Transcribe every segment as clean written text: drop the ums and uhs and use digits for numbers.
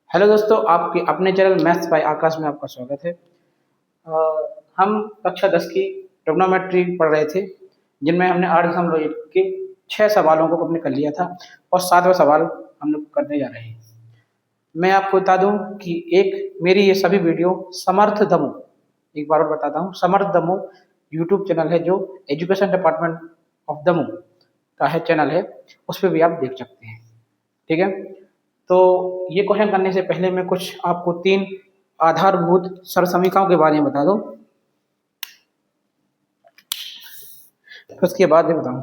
Hello दोस्तों, आपके अपने चैनल मैथ्स बाय आकाश में आपका स्वागत है। हम कक्षा 10 की ट्रिग्नोमेट्री पढ़ रहे थे, जिनमें हमने 8.1 के 6 सवालों को कंप्लीट कर लिया था और 7वां सवाल हम लोग करने जा रहे हैं। मैं आपको बता दूं कि एक मेरी ये सभी वीडियो समर्थ दमू, एक बार और बताता हूँ, समर्थ दमू यूट्यूब चैनल है जो एजुकेशन डिपार्टमेंट ऑफ दमू का है चैनल है, उस पर भी आप देख सकते हैं। ठीक है, तो ये क्वेश्चन करने से पहले मैं कुछ आपको 3 आधारभूत सरसमीकाओं के बारे में बता दूं, फिर उसके बाद मैं बताऊं।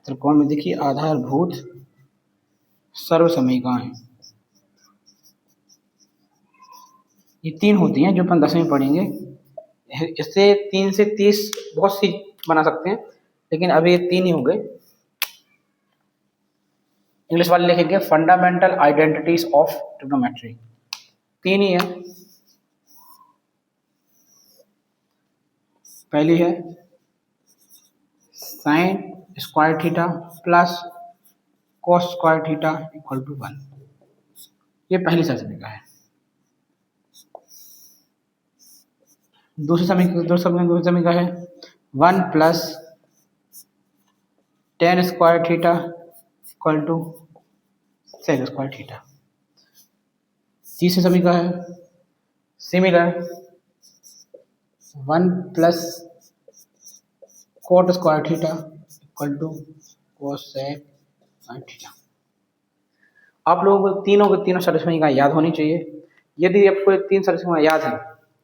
त्रिकोण में देखिए आधारभूत सर्वसमीकाएं, ये 3 होती हैं जो अपन 10वीं में पढ़ेंगे। इससे 3 से 30 बहुत सी बना सकते हैं, लेकिन अभी ये 3 ही हो गए। इंग्लिश वाले लिखेंगे फंडामेंटल आइडेंटिटीज ऑफ ट्रिग्नोमेट्री, 3 ही है। पहली है sine square theta plus cos square theta equal to 1, ये पहली सरसमीका है। दूसरी समीकरण है 1 plus tan square theta equal to sec square theta. तीसरी समीकरण है similar 1 plus cot square theta equal to cosec square theta. आप लोगों को तीनों के तीनों सरसमीकाएं याद होनी चाहिए। यदि आपको 3 सरसमीकाएं याद है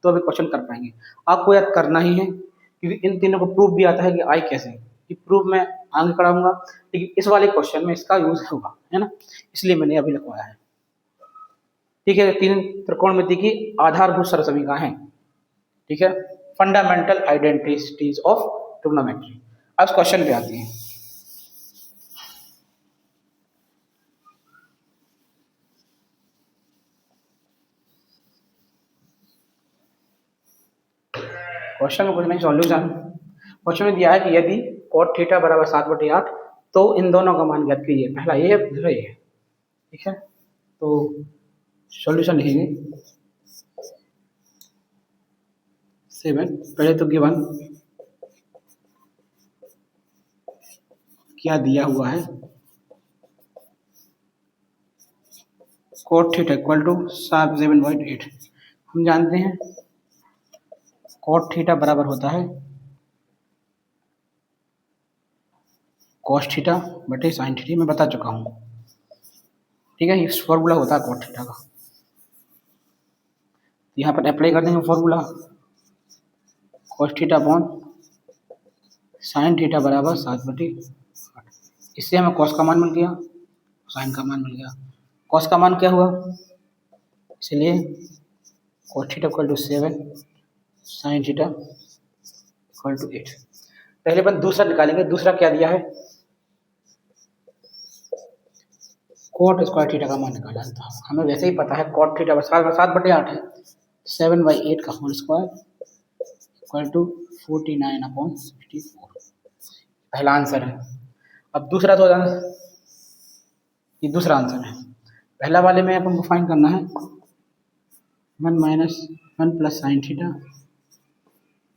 तो अभी क्वेश्चन कर पाएंगे। आपको याद करना ही है, क्योंकि इन तीनों को प्रूफ भी आता है कि आई कैसे, कि प्रूफ मैं आगे कराऊंगा, लेकिन इस वाले क्वेश्चन में इसका यूज होगा, है ना, इसलिए मैंने अभी लिखवाया है। ठीक है, 3 त्रिकोणमिति की आधारभूत सरसमीकाएं हैं। ठीक है, फंडामेंटल आइडेंटिटीज ऑफ ट्रिग्नोमेट्री। अब क्वेश्चन पे आते हैं। क्वेश्चन में कुछ नहीं, सॉल्यूशन। क्वेश्चन में दिया है कि यदि cot थीटा बराबर 7/8 तो इन दोनों का मान ज्ञात कीजिए। पहला ये है, दूसरा ये है। ठीक है, तो सॉल्यूशन लिखेंगे 7। पहले तो गिवन क्या दिया हुआ है, cot थीटा इक्वल टू 7/8। हम जानते हैं cot थीटा बराबर होता है cos थीटा बटे sin थीटा, मैं बता चुका हूँ। ठीक है, इस फॉर्मूला होता है cot थीटा का, यहाँ पर अप्लाई कर देंगे formula cos theta upon sin theta बराबर 7/8। इससे हमें cos का मान मिल गया, sin का मान मिल गया। cos का मान क्या हुआ, इसलिए cos theta equal to 7, sin theta equal to 8। पहले अपन दूसरा निकालेंगे। दूसरा क्या दिया है, cot स्क्वायर थीटा का मान निकाला था। हमें वैसे ही पता है cot थीटा 7/8 है, 7/8 का होल स्क्वायर इक्वल टू 49/64। पहला आंसर है। अब दूसरा तो ये दूसरा आंसर है। पहला वाले में अपन को फाइंड करना है 1 plus sine theta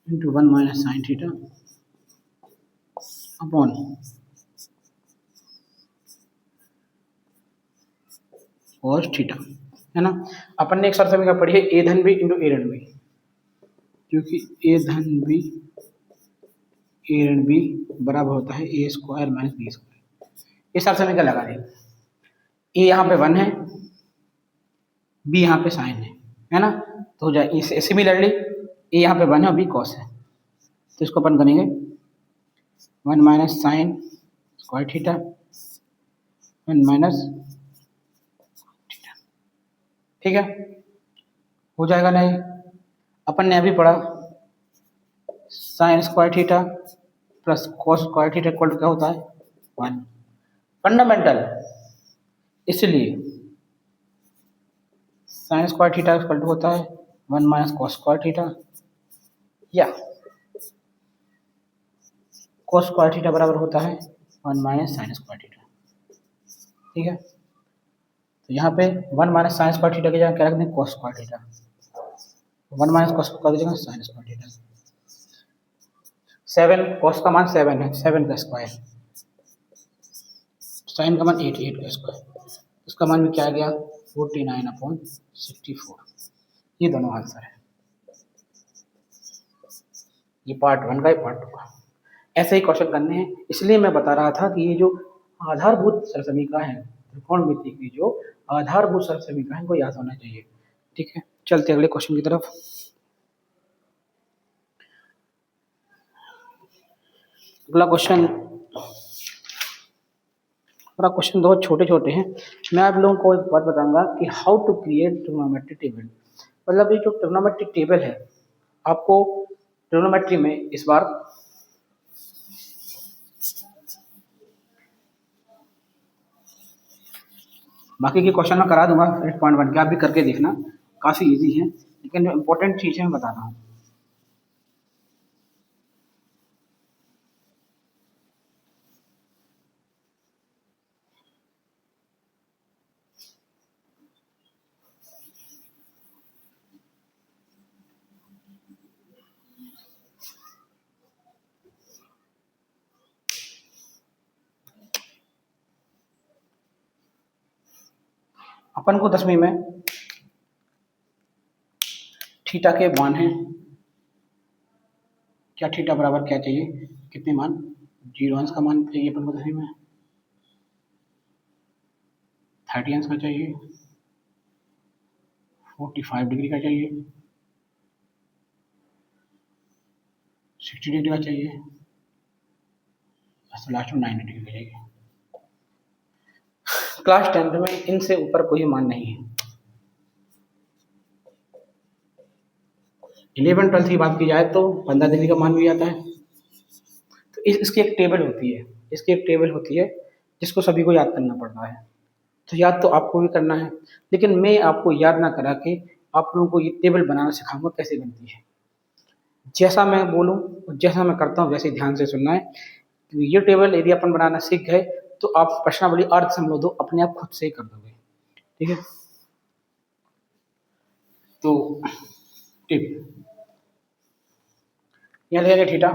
into 1 minus sine theta upon cos theta, है ना। अपन ने एक सरसमीका पढ़ी है ए धन बी इंटू ए ऋण बी, क्योंकि ए धन बी ए ऋण बी बराबर होता है ए स्क्वायर माइनस बी स्क्वायर। ये सरसमीका लगा देंगे। ए यहाँ पे 1 है, बी यहाँ पे साइन है ना, तो हो जाए। सिमिलरली ए यहाँ पे 1 है और बी कॉस है, तो इसको अपन करेंगे 1 minus sine square theta 1 minus theta. ठीक है, हो जाएगा। नहीं, अपन ने अभी पढ़ा sine square theta plus cos square theta equal to क्या होता है 1। फंडामेंटल, इसलिए sine square theta equal to होता है 1 माइनस कॉस स्क्वायर थीटा, या कॉस स्क्वायर थीटा बराबर होता है 1 माइनस साइन स्क्वायर थीटा। ठीक है, तो यहाँ पे 1 माइनस साइन स्क्वायर थीटा की जगह क्या रख दें, cos square theta. 1 minus cos square की जगह साइन स्क्वायर थीटा। 7 कॉस का मान 7 है, 7 का स्क्वायर, साइन का मान 8, 8 का स्क्वायर, उसका मान भी क्या आ गया 49/64। ये दोनों आंसर है, ये पार्ट 1 का, ये पार्ट 2 का। ऐसे ही क्वेश्चन करने हैं, इसलिए मैं बता रहा था कि ये जो आधारभूत सरसमीकरण है, त्रिकोणमिति की जो आधारभूत सरसमीकरण है, को याद होना चाहिए। ठीक है, चलते अगले क्वेश्चन की तरफ। अगला क्वेश्चन, पूरा क्वेश्चन बहुत छोटे छोटे हैं। मैं आप लोगों को एक बात बताऊंगा कि how to create trigonometry table. मतलब ये जो ट्रिग्नोमेट्री टेबल है, आपको ट्रिग्नोमेट्री में इस बार बाकी के क्वेश्चन मैं करा दूंगा 8.1 के, आप भी करके देखना, काफ़ी इजी है, लेकिन जो इंपॉर्टेंट चीज़ है मैं बता रहा हूँ। अपन को 10वीं में थीटा के मान है, क्या थीटा बराबर क्या चाहिए, कितने मान, 0 अंश का मान चाहिए अपन को 10वीं में, 30 अंश का चाहिए, 45 डिग्री का चाहिए, 60 डिग्री का चाहिए, लास्ट में 90 डिग्री का चाहिए। क्लास 10th में इनसे ऊपर कोई मान नहीं है। 11 12 की बात की जाए तो 15 डिग्री का मान भी आता है। तो इसकी एक टेबल होती है, इसकी एक टेबल होती है जिसको सभी को याद करना पड़ता है। तो याद तो आपको भी करना है, लेकिन मैं आपको याद ना करा के आप लोगों को ये टेबल बनाना सिखाऊंगा कैसे बनती है। जैसा मैं बोलूँ और जैसा मैं करता हूँ वैसे ध्यान से सुनना है। तो ये टेबल यदि अपन बनाना सीख गए तो आप प्रश्नावली अर्थ समझ दो अपने आप खुद से ही कर दोगे। ठीक है, तो टिप यहाँ लिखेंगे थीटा,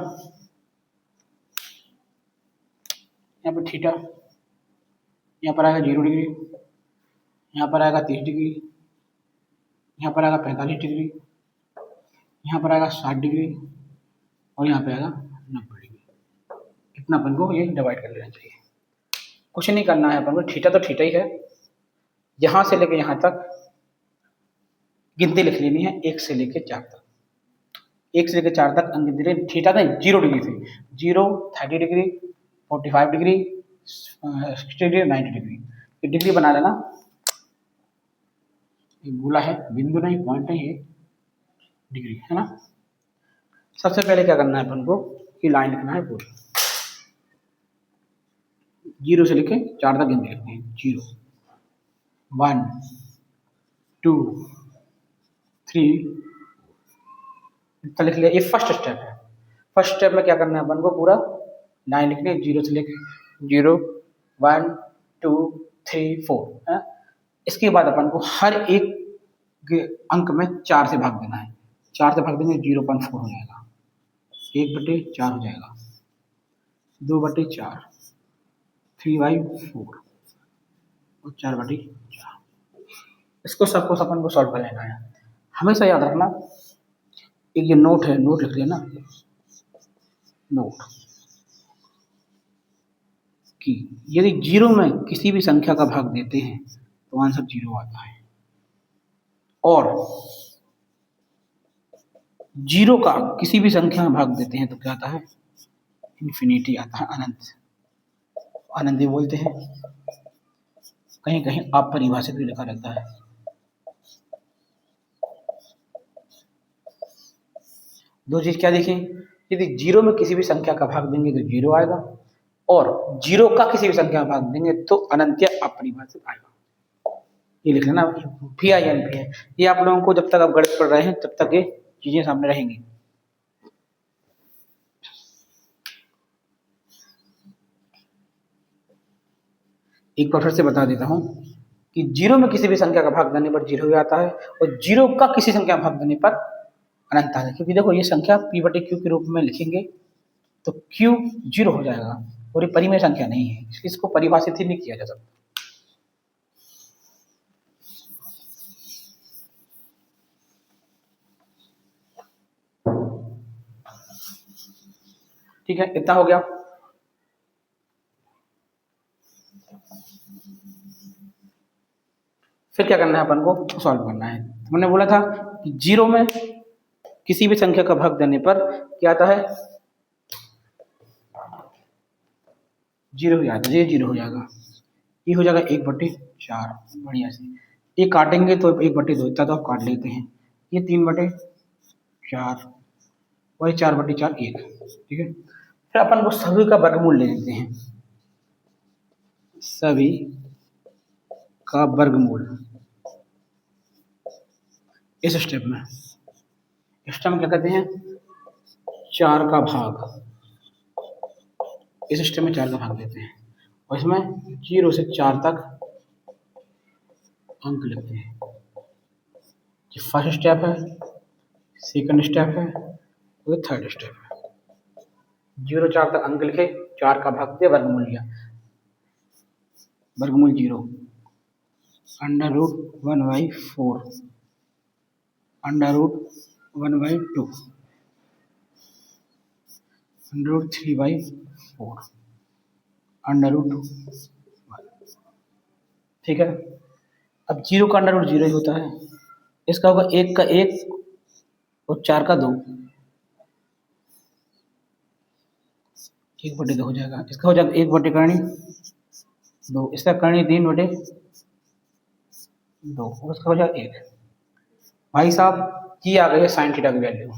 यहाँ पर थीटा, यहाँ पर आएगा 0 डिग्री, यहाँ पर आएगा 30 डिग्री, यहाँ पर आएगा 45 डिग्री, यहाँ पर आएगा 60 डिग्री और यहाँ पे आएगा 90 डिग्री। इतना अपन को ये डिवाइड कर लेना चाहिए, कुछ नहीं करना है अपन को। थीटा तो थीटा ही है, यहाँ से लेके यहाँ तक गिनती लिख लेनी है 1 से लेके 4 तक। 1 से लेके 4 तक गिनती, थीटा था 0 डिग्री से, 0 30 डिग्री 45 डिग्री 60 डिग्री 90 डिग्री, ये डिग्री बना लेना। ये गोला है, बिंदु नहीं, पॉइंट नहीं, ये डिग्री है ना। सबसे पहले क्या करना है अपन को कि लाइन लिखना है पूरी, 0 से लेके 4 तक गिनती लिखनी है। 0 1 2 3 इतना लिख लिया, ये फर्स्ट स्टेप है। फर्स्ट स्टेप में क्या करना है अपन को पूरा लाइन लिखनी है, 0 से लेके 0 1 2 3 4 है। इसके बाद अपन को हर एक अंक में 4 से भाग देना है, 4 से भाग देंगे 0.4 हो जाएगा, 1/4 हो जाएगा, 2/4 3/4 और 4/4। इसको सबको अपन को सॉल्व कर लेना है। हमेशा याद रखना, एक ये नोट है, नोट लिख लेना, नोट कि यदि 0 में किसी भी संख्या का भाग देते हैं तो आंसर 0 आता है, और 0 का किसी भी संख्या में भाग देते हैं तो क्या आता है, इन्फिनिटी आता है, अनंत। अनंत ही बोलते हैं, कहीं कहीं अपरिभाषित भी लिखा रहता है। दो चीज क्या देखें, यदि 0 में किसी भी संख्या का भाग देंगे तो 0 आएगा, और 0 का किसी भी संख्या में भाग देंगे तो अनंत या अपरिभाषित आएगा। ये लिख लेना, भी आई एन भी है। ये आप लोगों को जब तक आप गणित पढ़ रहे हैं तब तक ये चीजें सामने रहेंगी। एक बार फिर से बता देता हूँ कि जीरो में किसी भी संख्या का भाग देने पर जीरो ही आता है, और जीरो का किसी संख्या में भाग देने पर अनंत आता है। क्योंकि देखो ये संख्या p बटे क्यू के रूप में लिखेंगे तो q जीरो हो जाएगा, और ये परिमेय संख्या नहीं है, इसको परिभाषित ही नहीं किया जा सकता। ठीक है, इतना हो गया। फिर क्या करना है अपन को, सॉल्व करना है। तो मैंने बोला था कि जीरो में किसी भी संख्या का भाग देने पर क्या आता है, जीरो ही आता है। ये जीरो हो जाएगा, ये हो जाएगा 1/4। बढ़िया से ये काटेंगे तो 1/2, इतना तो आप काट लेते हैं। ये 3/4 और ये 4/4 1। ठीक है, फिर अपन को सभी का वर्गमूल ले लेते हैं, सभी का वर्गमूल। इस स्टेप में क्या कहते हैं, 4 का भाग। इस स्टेप में 4 का भाग देते हैं, और इसमें 0 से 4 तक अंक लिखते हैं। ये फर्स्ट स्टेप है, सेकंड स्टेप है, और थर्ड स्टेप है। 0 4 तक अंक लिखे, 4 का भाग दिया, वर्गमूल लिया। वर्गमूल 0 √1/4 √1/2 √3/4 √2। ठीक है, अब 0 का अंडर रूट 0 ही होता है। इसका होगा 1 का 1 और 4 का 2, 1/2 हो जाएगा। इसका हो जाएगा 1/2, इसका करणी 3/2, और इसका हो जाएगा 1। भाई साहब ये आ गई है साइन थीटा की वैल्यू,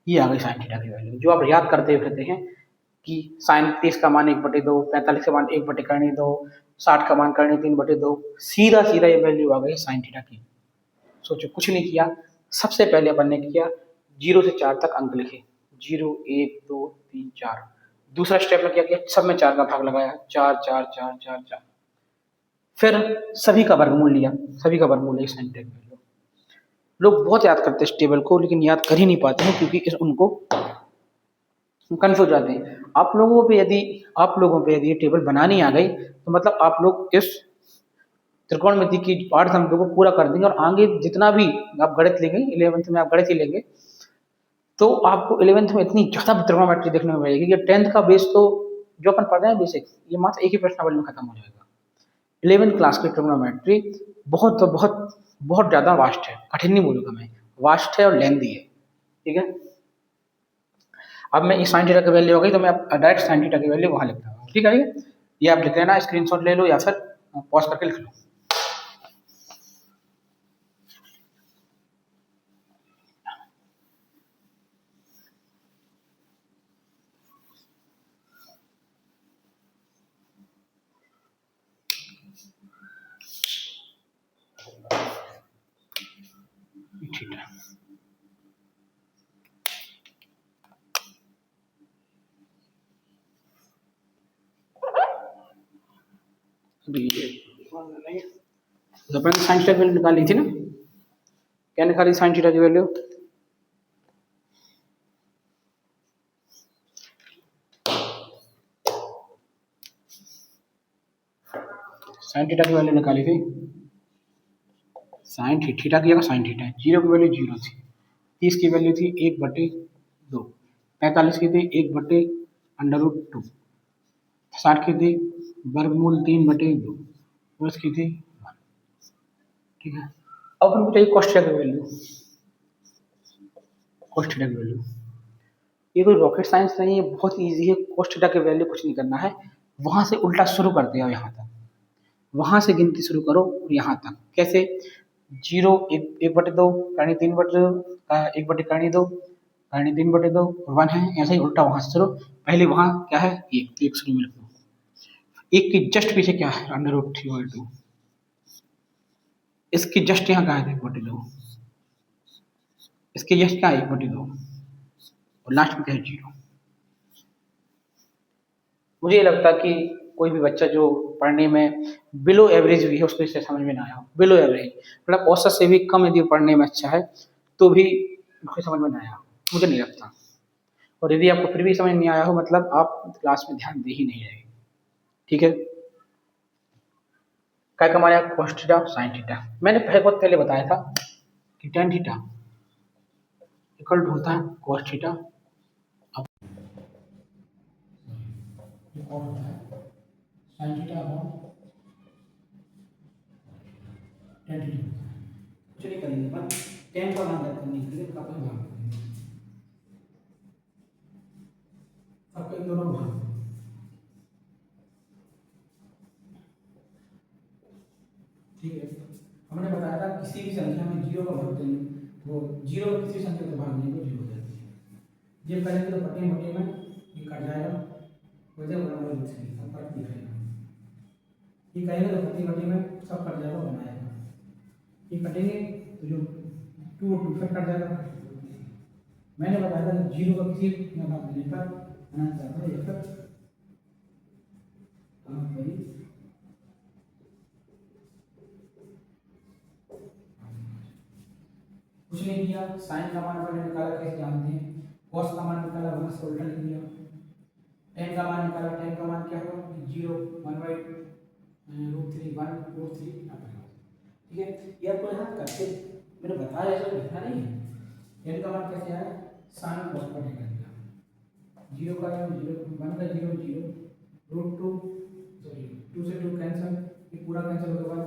ये आ गई साइन थीटा की वैल्यू, जो आप याद करते हुए रहते हैं कि साइन 30 का मान 1/2, 45 का मान 1/2, 60 का मान करणी 3/2। सीधा सीधा ये वैल्यू आ गई साइन थीटा की। सोचो, कुछ नहीं किया, सबसे पहले अपन ने किया 0 से 4 तक अंक लिखे, 0 1 2 3 4। दूसरा स्टेप में क्या किया, सब में 4 का भाग लगाया, 4 4 4 4 4। फिर सभी का वर्गमूल लिया, सभी का वर्गमूल एक साइन थीटा। लोग बहुत याद करते हैं इस टेबल को, लेकिन याद कर ही नहीं पाते हैं क्योंकि उनको कंफ्यूज जाते हैं। आप लोगों पे यदि ये टेबल बनानी आ गई तो मतलब आप लोग इस त्रिकोणमिति की पाठ समझ को पूरा कर देंगे, और आगे जितना भी आप गणित लेंगे, 11th में आप गणित ही लेंगे, तो आपको 11th में इतनी ज्यादा त्रिकोणमिति देखने को मिलेगी कि 10th का बेस तो जो अपन पढ़ रहे हैं बेसिक, ये मात्र एक ही प्रश्नावली में खत्म हो जाएगा। 11th क्लास की ट्रिग्नोमेट्री बहुत बहुत बहुत ज्यादा वास्ट है, कठिन नहीं बोलूंगा मैं, वास्ट है और लेंदी है। ठीक है, अब मैं इस साइन थीटा की वैल्यू हो गई तो मैं डायरेक्ट साइन थीटा की वैल्यू वहां लिखता हूँ। ठीक है, ये आप लिख लेना, स्क्रीनशॉट ले लो या फिर पॉज करके लिख लो। थीटा तो अपन साइन थीटा की वैल्यू निकाली थी ना, क्या निकाली साइन थीटा की वैल्यू, साइन थीटा की वैल्यू निकाली थी, साइन थीटा की जगह साइन थीटा, 0 की वैल्यू 0 थी, 30 की वैल्यू थी 1/2, 45 की थी 1/√2, 60 की थी वर्गमूल 3/2, और इसकी थी 1। ठीक है, अब अपन को चाहिए cos थीटा की वैल्यू, cos थीटा की वैल्यू। ये कोई रॉकेट साइंस नहीं है, बहुत इजी है। cos थीटा की वैल्यू कुछ नहीं करना है, वहां से उल्टा शुरू करते हो यहाँ तक, वहां से गिनती शुरू करो यहाँ तक। कैसे, 0 1/2, करणी 3/2, 1/2 करणी 3/2, 1 है, ऐसे ही उल्टा वहां से शुरू। पहले वहां क्या है, एक शुरू में लिखो, एक की जस्ट पीछे क्या है, √3/2। इसकी जस्ट यहाँ कहाँ है, 1/2। इसके जस्ट क्या है, 1/2, और लास्ट में क्या है, 0। मुझे ये लगता है कि कोई भी बच्चा जो पढ़ने में बिलो एवरेज भी है, उसको इससे समझ में ना आया हो। बिलो एवरेज मतलब औसत से भी कम यदि पढ़ने में अच्छा है तो भी उसको समझ में ना आया हो, मुझे नहीं लगता। और यदि आपको फिर भी समझ नहीं आया हो, मतलब आप क्लास में ध्यान दे ही नहीं रहे। ठीक है, क्या का माना cos थीटा sin थीटा। मैंने बहुत पहले बताया था कि tan थीटा इक्वल टू होता है cos थीटा, और होता है sin theta upon tan theta होता है। चलिए करेंगे, पर tan का मान ज्ञात करने के लिए इसका अपन भाग करेंगे, सबको इन दोनों को भाग। ठीक है, हमने बताया था किसी भी संख्या में जीरो का भाग देंगे, वो जीरो किसी संख्या का भाग देंगे तो जीरो हो जाती है। जब करेंगे तो बटे बटे में ये कट जाएगा, वजह बराबर दूसरी सब कट दिखाएगा। ये करेंगे तो बटे बटे में सब कट जाएगा, बनाएगा। ये कटेंगे तो जो 2 और 2 फिर कट जाएगा। मैंने बताया था जीरो का किसी में भाग देने पर अनंत आता है, या फिर कुछ नहीं किया, साइन का मान मैंने निकाला, कैसे जानते हैं, cos का मान निकाला, 1 से उल्टा लिख दिया। tan का मान निकाला, tan का मान क्या होगा, 0 1/√3 1√3 आता है। ठीक है, ये आपको यहाँ करके मैंने बताया, ऐसा लिखना नहीं है। tan का मान कैसे आया, sin cos का tan दिया, 0 का 0 1 का 0 0 √2, सॉरी 2 से 2 कैंसिल, ये पूरा कैंसिल होगा,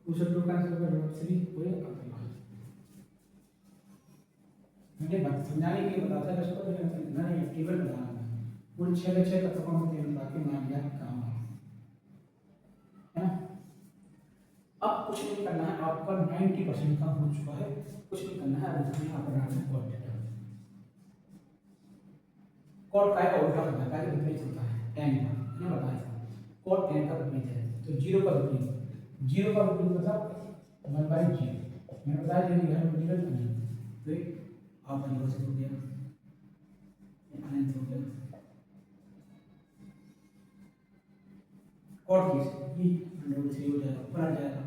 2 से 2 कैंसिल होगा, √3 पूरे आता है। मैंने समझाने के लिए बताता है, इसको लिखना नहीं, टेबल बनाना है, पूरे 6 के 6 तत्वों में टेबल बना के मान लिया काम है ना। अब कुछ नहीं करना है, आपका 90% काम हो चुका है, कुछ नहीं करना है। अब यहाँ पर आना है cot थीटा। cot काय का उल्टा होता है, काय का विपरीत होता है, tan का, मैंने बताया था cot tan का विपरीत है, तो 0 का विपरीत, 0 का विपरीत मतलब 1/0। मैंने बताया यदि घर में 0 नहीं तो आप परिभाषित हो गया, अनंत हो गया। कॉट की ये √3 हो जाएगा, ऊपर आ जाएगा,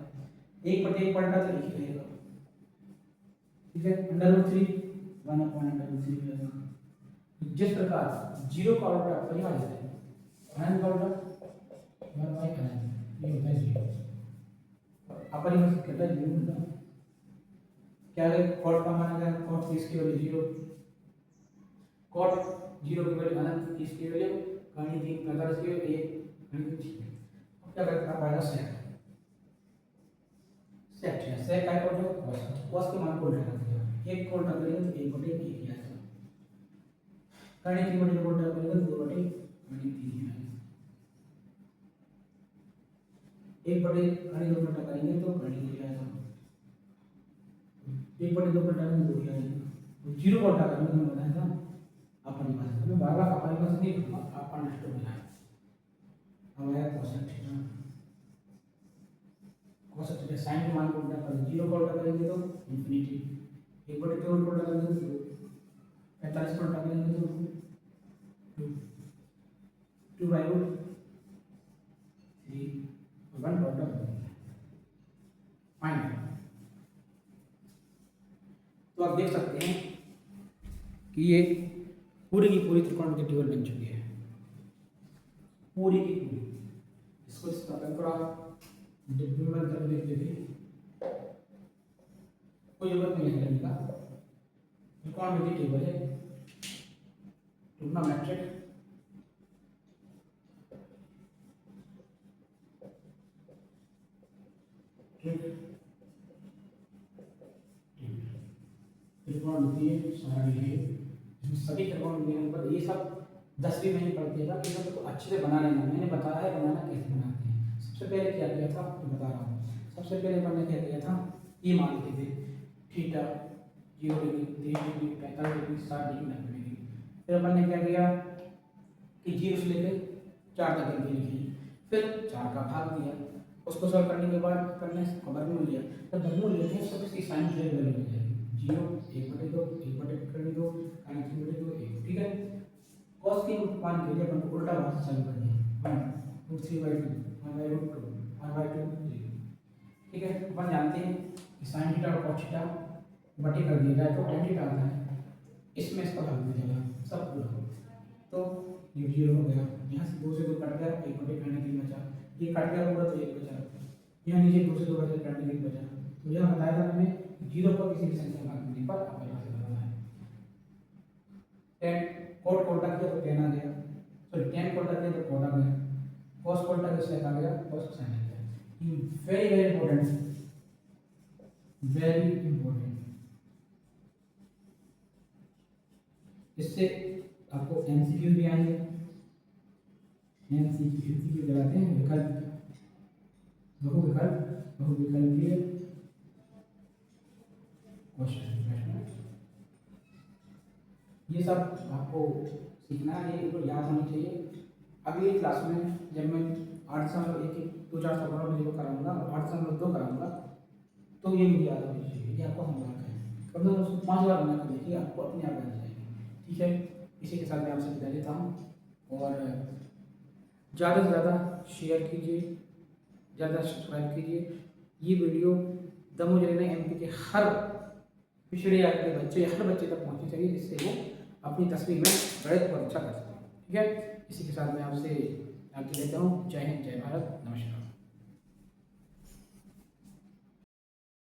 1/1 पलटा तो एक ही रहेगा। ठीक है, √3 1/√3 हो जाएगा। जिस प्रकार 0 का उल्टा परिभाषित है, अनंत का उल्टा 1/अनंत, ये होता है 0। अपरिभाषित करता है 0 होता है। क्या है, कॉट का मान है, कॉट इसकी वैल्यू 0, कॉट 0 की वैल्यू अनंत, इसकी वैल्यू कहीं 3 45 की 1 कहीं 6। अब क्या करता है, पाएगा सेक, सेक है, सेक काय को जो cos के मान को उल्टा कर दिया, 1 को उल्टा करेंगे तो 1/1 ही आएगा, कहीं 3/2 को उल्टा करेंगे तो 2/3 ही आएगा, 1/2 कहीं 2 उल्टा करेंगे तो कहीं 2 आएगा, 1/2 उल्टा करेंगे 2 आएगा, 0 को उल्टा करेंगे तो बताया था अपन पास, मैं बार-बार अपन पास नहीं कहूँगा, आप अंडरस्टूड हो जाए। हमारा cos theta, cos theta sin के मान को उल्टा करेंगे, 0 को उल्टा करेंगे तो इंफिनिटी, 1/2 को उल्टा करेंगे तो 45 को उल्टा करेंगे तो 2/√3 1 उल्टा करेंगे फाइन। तो आप देख सकते हैं कि ये पूरी की पूरी त्रिकोण की टेबल बन चुकी है, पूरी की पूरी। इसको स्थापन करा डिफिकल्ट कर देते थे, कोई जरूरत नहीं है करने का, त्रिकोणमिति टेबल है, ट्रिग्नोमेट्रिक त्रिकोणमिति सारणी है, इसमें सभी त्रिकोणमिति पर ये सब 10वीं में ही पढ़ते हैं, ये सब तो अच्छे से बना लेना, मैंने बताया है बनाना कैसे बनाते हैं। सबसे पहले क्या किया था आपको बता रहा हूँ, सबसे पहले मैंने क्या किया था, ये मान लेते थे theta 0 degree 30 degree 45 degree 60 degree 90 degree. फिर अपन ने क्या किया कि 0 से लेकर 4 तक गिनती लिखी, फिर 4 का भाग दिया, उसको सॉल्व करने के बाद करने इसका वर्गमूल लिया, जब वर्गमूल लेते हैं सब इसकी साइन की वैल्यू हो जाएगी 0, 1/2, 1/2, 3/2, 1, ठीक है। cos की मान के लिए अपन को उल्टा भाग से चालू करनी है 1/3/2 1/2 1/2 0, ठीक है। अपन जानते हैं कि sin थीटा और cos थीटा बटे कर दिया जाए तो tan थीटा आता है, इसमें इसका भाग दिया जाएगा सब पूरा, तो ये 0 हो गया, यहाँ से 2 से 2 कट गया, 1/3 बचा, ये कट गया पूरा तो 1 बचा, यहाँ नीचे 2 से 2 बचा, 1 बचा। तो यह बताया था हमें 0 पर किसी भी संख्या का भाग पर आपको यहाँ से बताना है। tan cot को उल्टा किया तो tan आ गया, सॉरी tan को उल्टा किया तो cot आ गया, cos को उल्टा किया तो आ गया, cos sin आ गया। Very very important, very important, इससे आपको एमसीक्यू भी आएंगे। एमसीक्यू कराते हैं विकल्प, बहुविकल्पीय क्वेश्चन, ये सब आपको सीखना है, ये तो याद होनी चाहिए। अगली क्लास में जब मैं 8.1 2 4 सवालों में जो कराऊंगा 8.2 कराऊंगा तो ये मुझे याद होनी चाहिए, ये आपको होमवर्क है, कम से कम उसको 5 बार बना कर देखिए, आपको अपने आप बन जाएगी, ठीक है। इसी के साथ मैं आपसे विदा लेता हूँ और ज़्यादा से ज़्यादा शेयर कीजिए, ज़्यादा सब्सक्राइब कीजिए। ये वीडियो दमोह जिले में एमपी के हर पिछड़े वर्ग के बच्चे, हर बच्चे तक पहुँचनी चाहिए, जिससे वो अपनी तस्वीर में गणित को अच्छा कर सकें, ठीक है। इसी के साथ मैं आपसे आगे लेता हूँ। जय हिंद, जय भारत, नमस्कार।